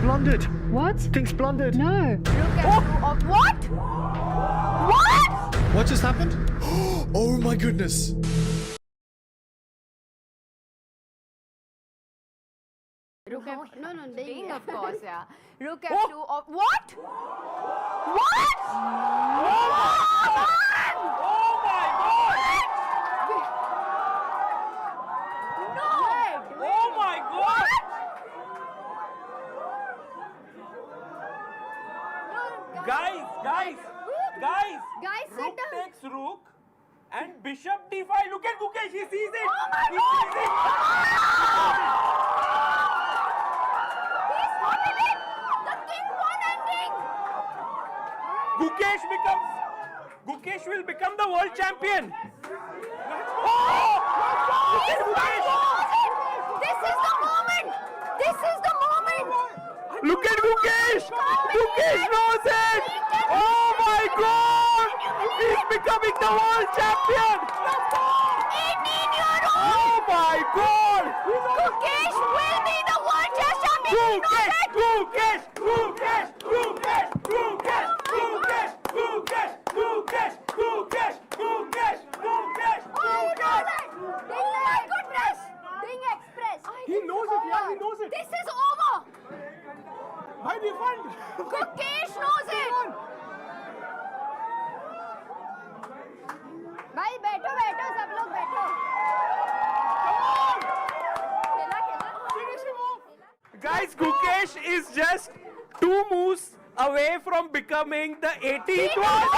blundered. What? Things blundered. No. What? What? What just happened? Oh my goodness. No, Ding, of course, yeah. Rook F2. What? What? Oh my god! No! Oh my god! Guys! Guys, Rook sit down. takes rook and bishop d5. Look at Gukesh, he sees it. Oh my He god! sees it. He spotted it! The king won ending! Gukesh will become the world champion. He's This is the moment! This is the moment! Look at Gukesh! Gukesh knows it! Oh my god! He's becoming the world champion! 18-year-old! Oh my god! Gukesh will be the world chess champion! Oh my goodness! Ding Express! He knows it, yeah, he knows it. This is over! By default. Gukesh knows it! भाई बैठो बैठो सब लोग बैठो खेला खेला Guys, Gukesh is just 2 moves away from becoming the 18th world.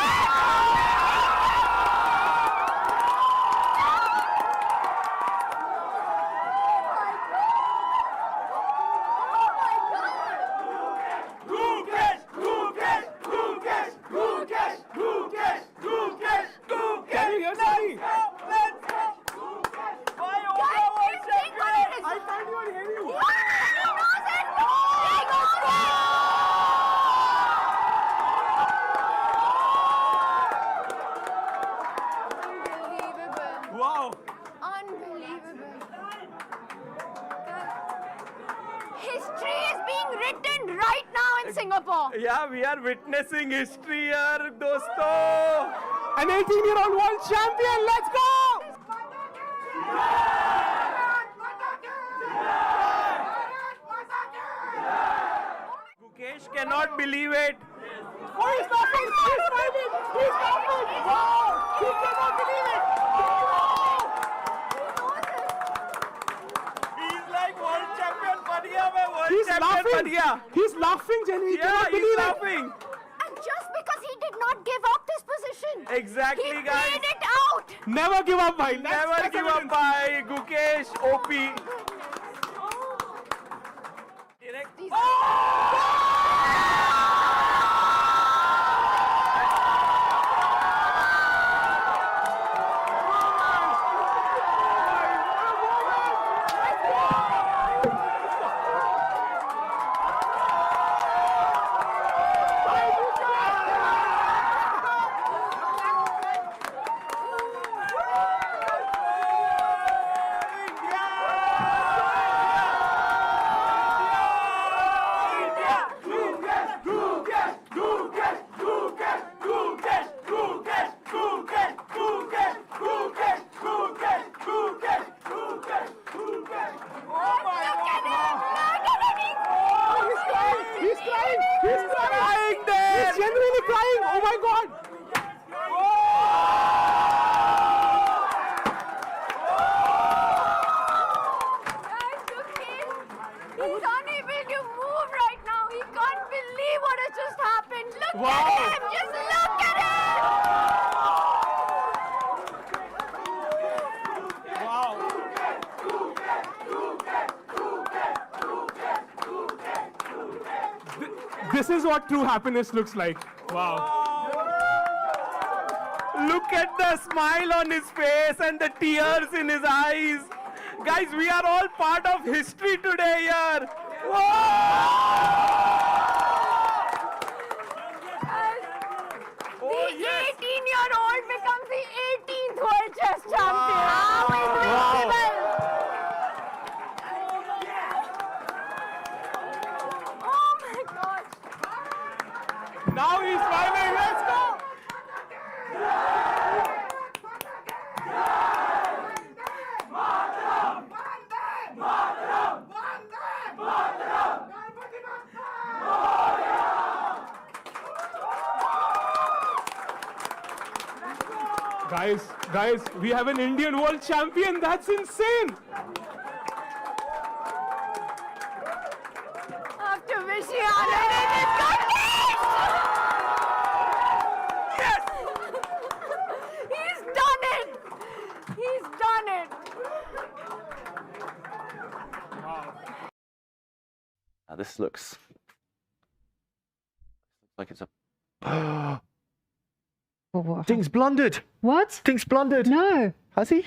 Can you hear me? I can't even hear you. Wow. Unbelievable. History is being written right now in Singapore. Yeah, we are witnessing history here, dosto. An 18-year-old world champion. Let's go. Gukesh cannot believe it. Oh, he's laughing! He's smiling! He's laughing! Wow! He cannot believe it! He's like world champion बन गया मैं world champion बन गया. He's laughing, Jenny. He cannot believe it. laughing. And just because he did not give up this position, Exactly, he guys. played it out. Never give up, bhai. Never give up, bhai. Gukesh, OP. He's crying there! He's genuinely crying! Oh my god! He's unable to move right now. He can't believe what has just happened. Look Wow. at him! Just look at him! Wow! This is what true happiness looks like. Wow. Look at the smile on his face and the tears in his eyes. Guys, we are all part of history today here. The 18-year-old becomes the 18th world chess champion. How invincible! Oh Now he's smiling. Let's go. Guys, we have an Indian world champion. That's insane. After Vishyana, it's Ganesh! Yes. He's done it! He's done it! Now this looks like it's a... Ding's blundered. What? Ding's blundered. No. Has he?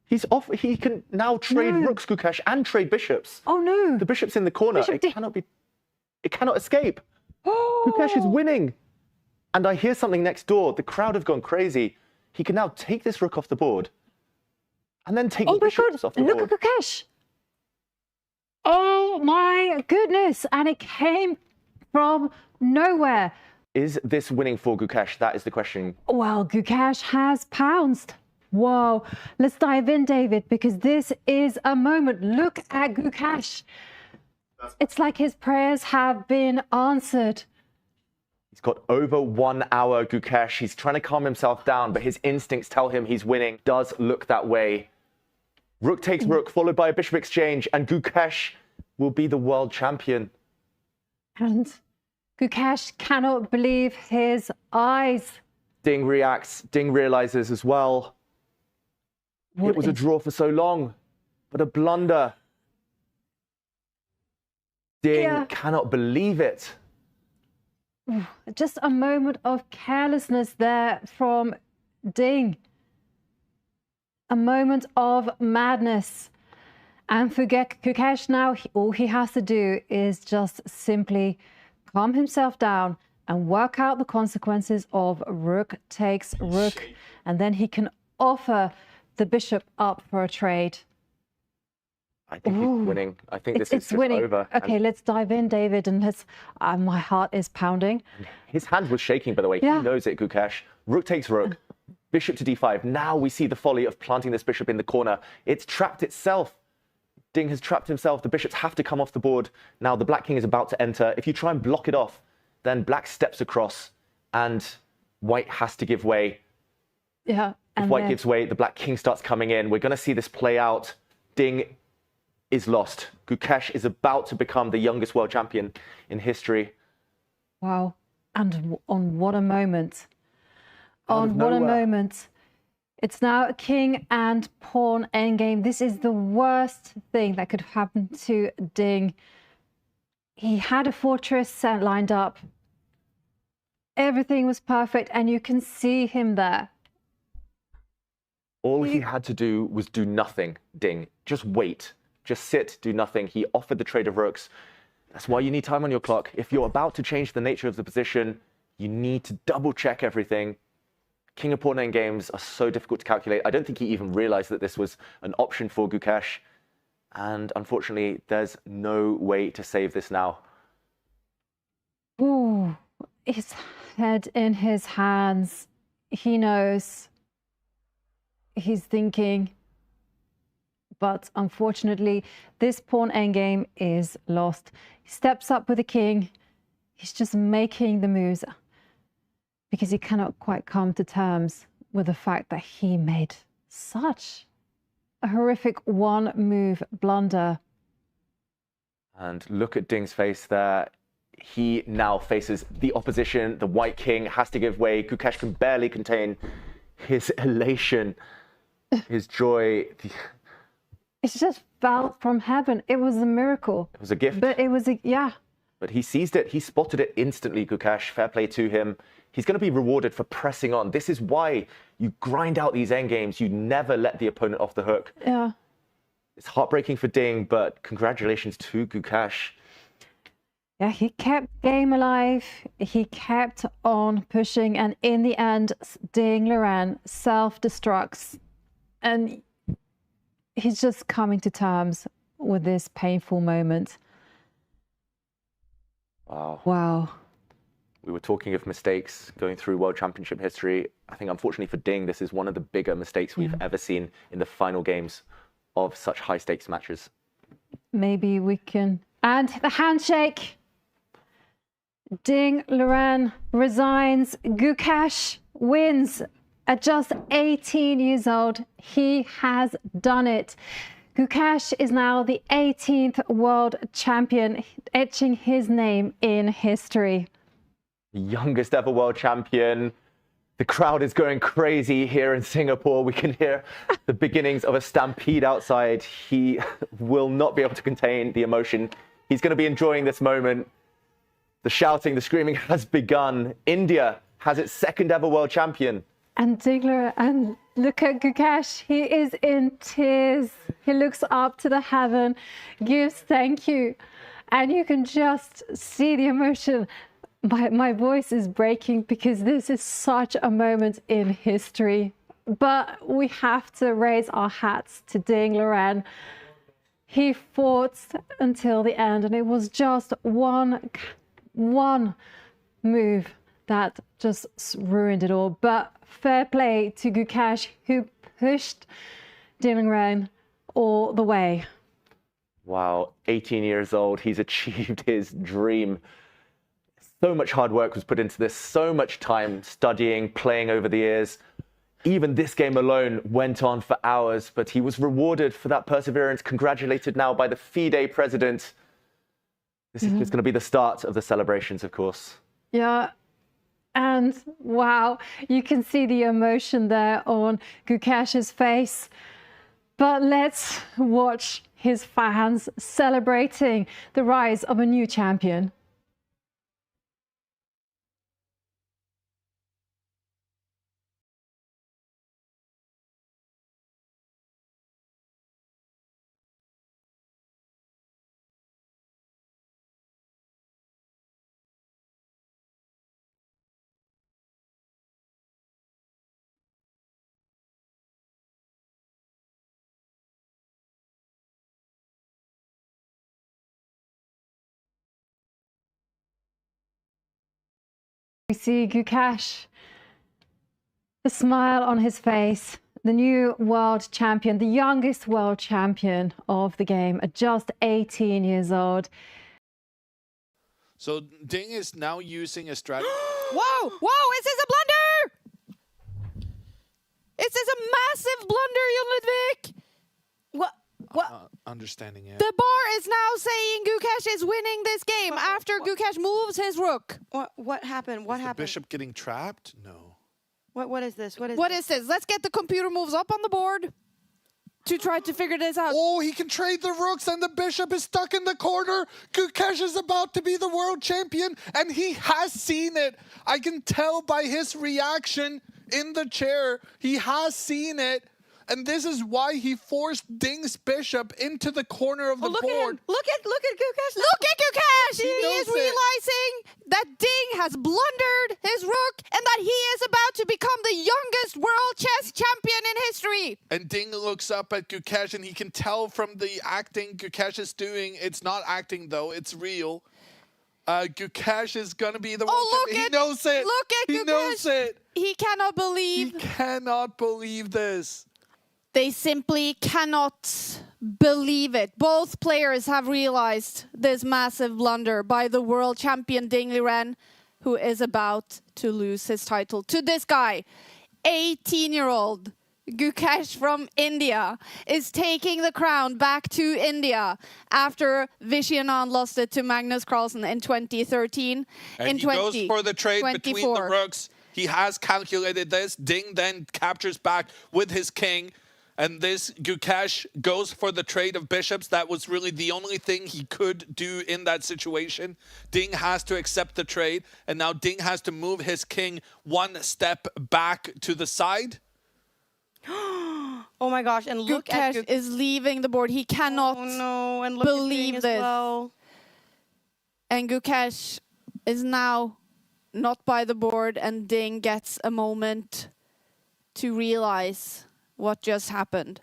He's off. He can now trade No. rooks, Gukesh, and trade bishops. Oh no. The bishop's in the corner. Bishop It D- cannot be. It cannot escape. Gukesh is winning. And I hear something next door. The crowd have gone crazy. He can now take this rook off the board, and then take Oh the my bishops god. off the Look board. at Gukesh. Oh my goodness. And it came from nowhere. Is this winning for Gukesh? That is the question. Well, Gukesh has pounced. Whoa. Let's dive in, David, because this is a moment. Look at Gukesh. It's like his prayers have been answered. He's got over 1 hour, Gukesh. He's trying to calm himself down, but his instincts tell him he's winning. Does look that way. Rook takes rook, followed by a bishop exchange, and Gukesh will be the world champion. And Gukesh cannot believe his eyes. Ding reacts. Ding realizes as well. It was a draw for so long, but a blunder. Ding cannot believe it. Just a moment of carelessness there from Ding. A moment of madness. And for Gukesh now, all he has to do is just simply calm himself down and work out the consequences of rook takes rook. And then he can offer the bishop up for a trade. I think he's winning. I think this is It's just winning. over. Okay, let's dive in, David, and let's. My heart is pounding. His hand was shaking, by the way. Yeah. He knows it, Gukesh. Rook takes rook. Bishop to d5. Now we see the folly of planting this bishop in the corner. It's trapped itself. Ding has trapped himself. The bishops have to come off the board. Now the black king is about to enter. If you try and block it off, then black steps across and white has to give way. Yeah. If And white then- gives way, the black king starts coming in. We're going to see this play out. Ding is lost. Gukesh is about to become the youngest world champion in history. Wow. And on what a moment. Out of On what a nowhere. moment. It's now a king and pawn endgame. This is the worst thing that could happen to Ding. He had a fortress set lined up. Everything was perfect, and you can see him there. All he had to do was do nothing, Ding. Just wait. Just sit, do nothing. He offered the trade of rooks. That's why you need time on your clock. If you're about to change the nature of the position, you need to double check everything. King of pawn endgames are so difficult to calculate. I don't think he even realized that this was an option for Gukesh. And unfortunately, there's no way to save this now. Ooh, his head in his hands. He knows. He's thinking. But unfortunately, this pawn endgame is lost. He steps up with the king. He's just making the moves because he cannot quite come to terms with the fact that he made such a horrific one-move blunder. And look at Ding's face there. He now faces the opposition. The white king has to give way. Gukesh can barely contain his elation, his joy. It's just fell from heaven. It was a miracle. It was a gift. But it was a, yeah. But he seized it. He spotted it instantly, Gukesh. Fair play to him. He's going to be rewarded for pressing on. This is why you grind out these endgames. You never let the opponent off the hook. Yeah. It's heartbreaking for Ding, but congratulations to Gukesh. Yeah, he kept game alive. He kept on pushing. And in the end, Ding Liren self-destructs. And he's just coming to terms with this painful moment. Wow. Wow. We were talking of mistakes going through World Championship history. I think, unfortunately for Ding, this is one of the bigger mistakes we've ever seen in the final games of such high-stakes matches. Maybe we can... And the handshake. Ding Liren resigns. Gukash wins. At just 18 years old, he has done it. Gukash is now the 18th world champion, etching his name in history. Youngest ever world champion. The crowd is going crazy here in Singapore. We can hear the beginnings of a stampede outside. He will not be able to contain the emotion. He's going to be enjoying this moment. The shouting, the screaming has begun. India has its second ever world champion. And Dingler, and look at Gukash, he is in tears. He looks up to the heaven, gives thank you. And you can just see the emotion. My voice is breaking because this is such a moment in history. But we have to raise our hats to Ding Liren. He fought until the end, and it was just one move that just ruined it all. But fair play to Gukash, who pushed Ding Liren all the way. Wow, 18 years old, he's achieved his dream. So much hard work was put into this, so much time studying, playing over the years. Even this game alone went on for hours, but he was rewarded for that perseverance, congratulated now by the FIDE president. This is just going to be the start of the celebrations, of course. Yeah. And wow, you can see the emotion there on Gukash's face. But let's watch his fans celebrating the rise of a new champion. We see Gukash, the smile on his face, the new world champion, the youngest world champion of the game at just 18 years old. So Ding is now using a strategy. Whoa! Whoa! Is this a blunder? Is this a massive blunder, Jon Ludvig? What? Understanding it. The bar is now saying Gukash is winning this game after Gukash moves his rook. What happened? What Is the happened? bishop getting trapped? No. What is this? What Is this? Let's get the computer moves up on the board to try to figure this out. Oh, he can trade the rooks and the bishop is stuck in the corner. Gukash is about to be the world champion and he has seen it. I can tell by his reaction in the chair. He has seen it. And this is why he forced Ding's bishop into the corner of the look board. at him. Look at Gukash. Look at Gukash! He knows is it. realizing that Ding has blundered his rook and that he is about to become the youngest world chess champion in history. And Ding looks up at Gukash and he can tell from the acting Gukash is doing. It's not acting though, it's real. Gukash is gonna be the world champion. He knows it. Look at He Gukash. knows it. He cannot believe. He cannot believe this. They simply cannot believe it. Both players have realized this massive blunder by the world champion Ding Liren, who is about to lose his title to this guy. 18-year-old Gukash from India is taking the crown back to India after Vishy Anand lost it to Magnus Carlsen in 2013. And he goes for the trade between the rooks. He has calculated this. Ding then captures back with his king. And this Gukash goes for the trade of bishops. That was really the only thing he could do in that situation. Ding has to accept the trade. And now Ding has to move his king one step back to the side. Oh my gosh! And look Gukash at is leaving the board. He cannot and look believe at Ding this. as well. And Gukash is now not by the board, and Ding gets a moment to realize what just happened.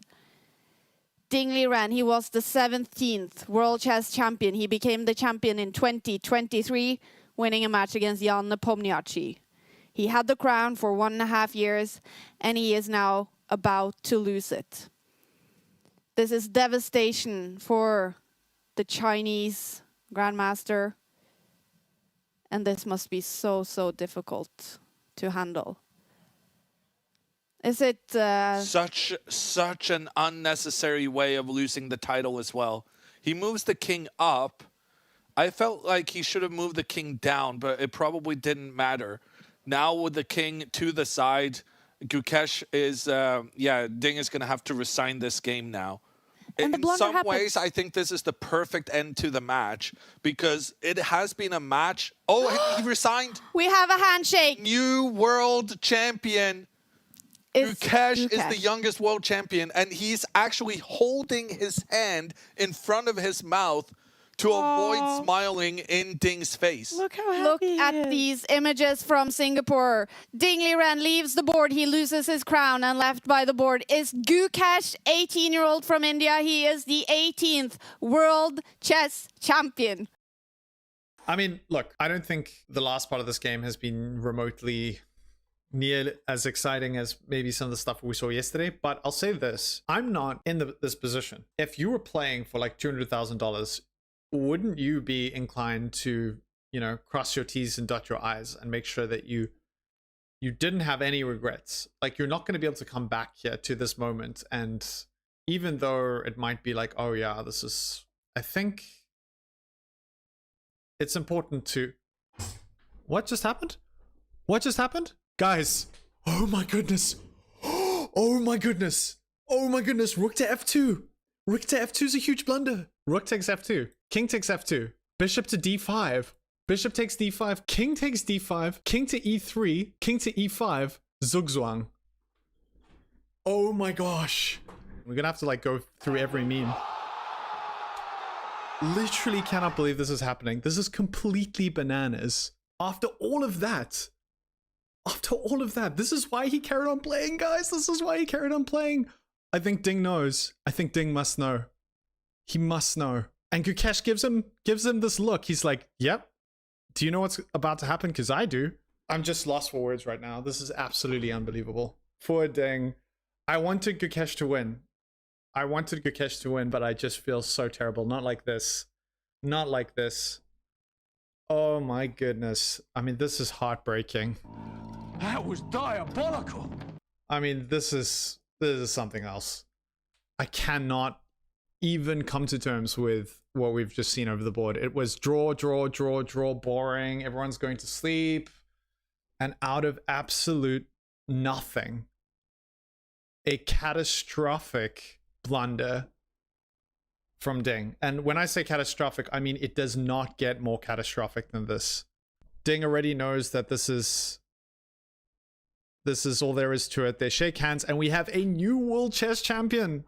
Ding Liren, he was the 17th World Chess Champion. He became the champion in 2023 winning a match against Jan Nepomniachtchi. He had the crown for 1.5 years, and he is now about to lose it. This is devastation for the Chinese Grandmaster, and this must be so, so difficult to handle. Is it... Such an unnecessary way of losing the title as well. He moves the king up. I felt like he should have moved the king down, but it probably didn't matter. Now with the king to the side, Gukesh is, Ding is going to have to resign this game now. And In some ways, I think this is the perfect end to the match because it has been a match. Oh, he resigned. We have a handshake. New world champion. Gukesh is the youngest world champion, and he's actually holding his hand in front of his mouth to avoid smiling in Ding's face. Look how happy Look he at is. these images from Singapore. Ding Liren leaves the board. He loses his crown, and left by the board is Gukesh, 18-year-old from India. He is the 18th world chess champion. I mean, look, I don't think the last part of this game has been remotely near as exciting as maybe some of the stuff we saw yesterday, but I'll say this. I'm not in this position. If you were playing for like $200,000, wouldn't you be inclined to, you know, cross your T's and dot your I's and make sure that you didn't have any regrets? Like, you're not going to be able to come back here to this moment, and even though it might be like, oh yeah, this is, I think it's important to... What just happened? What just happened? Guys, oh my goodness. Oh my goodness. Oh my goodness. Rook to f2. Rook to f2 is a huge blunder. Rook takes f2. King takes f2. Bishop to d5. Bishop takes d5. King takes d5. King to e3. King to e5. Zugzwang. Oh my gosh. We're gonna have to like go through every meme. Literally cannot believe this is happening. This is completely bananas. After all of that, this is why he carried on playing, guys. This is why he carried on playing. I think Ding knows. I think Ding must know. He must know. And Gukesh gives him this look. He's like, yep. Do you know what's about to happen? Because I do. I'm just lost for words right now. This is absolutely unbelievable. For Ding, I wanted Gukesh to win. But I just feel so terrible. Not like this. Not like this. Oh my goodness. I mean, this is heartbreaking. That was diabolical. I mean, this is something else. I cannot even come to terms with what we've just seen over the board. It was draw, boring. Everyone's going to sleep. And out of absolute nothing, a catastrophic blunder from Ding. And when I say catastrophic, I mean it does not get more catastrophic than this. Ding already knows that this is all there is to it. They shake hands, and we have a new world chess champion.